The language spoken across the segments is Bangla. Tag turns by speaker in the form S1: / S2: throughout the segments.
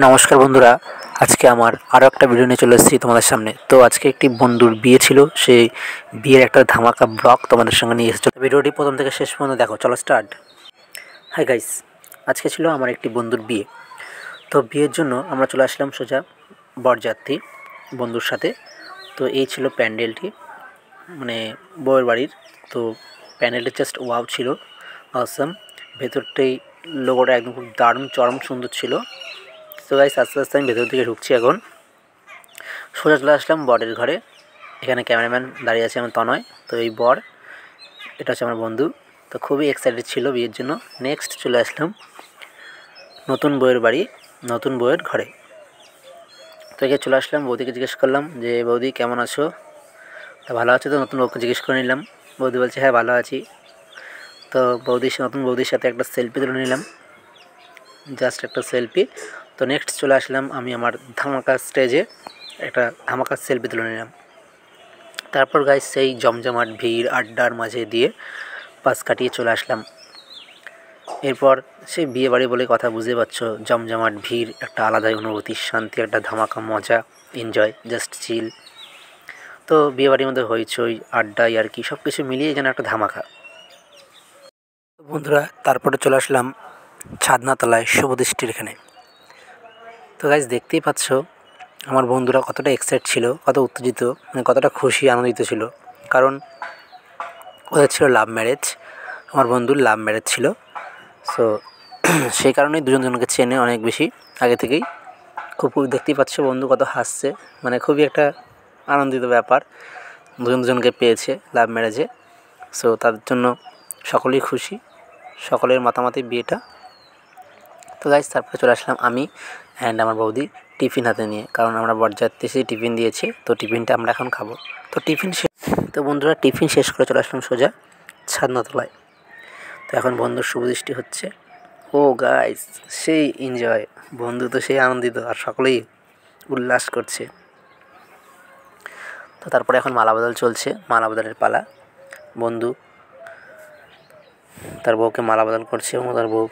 S1: নমস্কার বন্ধুরা, আজকে আমার আরও একটা ভিডিও নিয়ে চলে এসেছি তোমাদের সামনে। তো আজকে একটি বন্ধুর বিয়ে ছিল, সেই বিয়ের একটা ধামাকা ব্লগ তোমাদের সঙ্গে নিয়ে এসেছে। ভিডিওটি প্রথম থেকে শেষ পর্যন্ত দেখো, চলো স্টার্ট। হাই গাইস, আজকে ছিল আমার একটি বন্ধুর বিয়ে। তো বিয়ের জন্য আমরা চলে আসলাম সোজা বরযাত্রী বন্ধুর সাথে। তো এই ছিল প্যান্ডেলটি, মানে বউয়ের বাড়ির। তো প্যান্ডেলটা জাস্ট ওয়াও ছিল, অসাম। ভেতরটাই লোগোটা একদম খুব দারুণ চরম সুন্দর ছিল। তো গাইস আস্তে আস্তে আমি ভেতর দিকে ঢুকছি এখন। সোজা চলে আসলাম বরের ঘরে। এখানে ক্যামেরাম্যান দাঁড়িয়ে আছে আমার তনয়। তো এই বর, এটা হচ্ছে আমার বন্ধু। তো খুবই এক্সাইটেড ছিল বিয়ের জন্য। নেক্সট চলে আসলাম নতুন বউয়ের বাড়ি, নতুন বউয়ের ঘরে। তো এখানে চলে আসলাম, বৌদিকে জিজ্ঞেস করলাম যে বৌদি কেমন আছো। তা ভালো আছো তো, নতুন বউকে জিজ্ঞেস করে নিলাম। বৌদি বলছে হ্যাঁ ভালো আছি। তো নতুন বৌদির সাথে একটা সেলফি তুলে নিলাম, জাস্ট একটা সেলফি। তো নেক্সট চলে আসলাম আমি আমার ধামাকা স্টেজে, একটা ধামাকা সেলফি তুলে নিলাম। তারপর গাইস সেই জমজমাট ভিড় আড্ডার মাঝে দিয়ে পাশ কাটিয়ে চলে আসলাম। এরপর সেই বিয়ে বাড়ি বলে কথা, বুঝতে পারছো, জমজমাট ভিড়, একটা আলাদাই অনুভূতি, শান্তি, একটা ধামাকা মজা, এনজয়, জাস্ট চিল। তো বিয়ে বাড়ির মধ্যে হইচই আড্ডা আর কি সব কিছু মিলিয়ে যেন একটা ধামাকা। বন্ধুরা তারপরে চলে আসলাম ছাদনাতলায় শুভদৃষ্টির এখানে। তো গাইস দেখতেই পাচ্ছ আমার বন্ধুরা কতটা এক্সাইট ছিল, কত উত্তেজিত, মানে কতটা খুশি আনন্দিত ছিল। কারণ ওদের ছিল লাভ ম্যারেজ, আমার বন্ধুর লাভ ম্যারেজ ছিল। সো সেই কারণেই দুজন দুজনকে চেনে অনেক বেশি আগে থেকেই। খুব দেখতেই পাচ্ছ বন্ধু কত হাসছে, মানে খুবই একটা আনন্দিত ব্যাপার, দুজন দুজনকে পেয়েছে লাভ ম্যারেজে। সো তাদের জন্য সকলেই খুশি, সকলের মাতামাতি বিয়েটা। তো গাইস তারপরে চলে আসলাম আমি অ্যান্ড আমার বৌদি টিফিন হাতে নিয়ে, কারণ আমরা বরযাত্রী এসে টিফিন দিয়েছে, তো টিফিনটা আমরা এখন খাবো। তো তো বন্ধুরা টিফিন শেষ করে চলে আসলাম সোজা ছাদনাতলায়। তো এখন বন্ধুর শুভদৃষ্টি হচ্ছে। ও গাইস সেই এনজয়, বন্ধু তো সেই আনন্দিত আর সকলেই উল্লাস করছে। তো তারপরে এখন মালা বদল চলছে, মালা বদলের পালা। বন্ধু তার বউকে মালা বদল করছে এবং তার বউ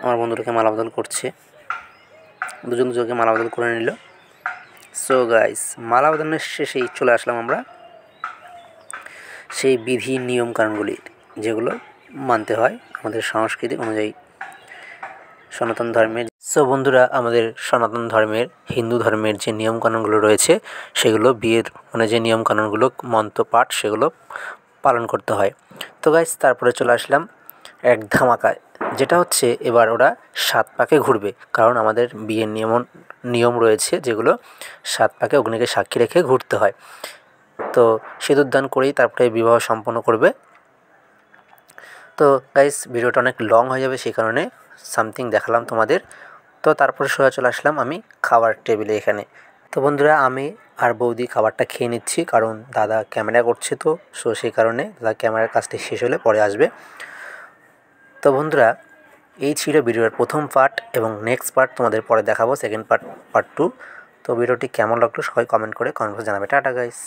S1: আমার বন্ধুটাকে মালা বদল করছে। দুজন দুজনকে মালা বদল করে নিল। সো গাইস মালা বদলের শেষেই চলে আসলাম আমরা সেই বিধি নিয়ম কানুনগুলি, যেগুলো মানতে হয় আমাদের সংস্কৃতি অনুযায়ী সনাতন ধর্মের। সো বন্ধুরা আমাদের সনাতন ধর্মের, হিন্দু ধর্মের যে নিয়মকানুনগুলো রয়েছে, সেগুলো বিয়ের মানে যে নিয়মকানুনগুলো মন্ত্রপাঠ, সেগুলো পালন করতে হয়। তো গাইস তারপরে চলে আসলাম এক ধামাকায়, যেটা হচ্ছে এবার ওরা 7 পাকে ঘুরবে। কারণ আমাদের বিয়ের নিয়ম রয়েছে যেগুলো 7 পাকে অগ্নিকে সাক্ষী রেখে ঘুরতে হয়। তো সিঁদুরদান করেই তারপরে বিবাহ সম্পন্ন করবে। তো গাইস ভিডিওটা অনেক লং হয়ে যাবে, সেই কারণে সামথিং দেখালাম তোমাদের। তো তারপরে সোজা চলে আসলাম আমি খাবার টেবিলে এখানে। তো বন্ধুরা আমি আর বৌদি খাবারটা খেয়ে নিচ্ছি, কারণ দাদা ক্যামেরা করছে। তো সেই কারণে দাদা ক্যামেরার কাজটি শেষ হলে পরে আসবে। তো বন্ধুরা এই ছিল ভিডিওর প্রথম পার্ট, এবং নেক্সট পার্ট তোমাদের পরে দেখাবো, সেকেন্ড পার্ট, পার্ট 2। তো ভিডিওটি কেমন লাগলো সবাই কমেন্ট করে জানাবে। Tata guys.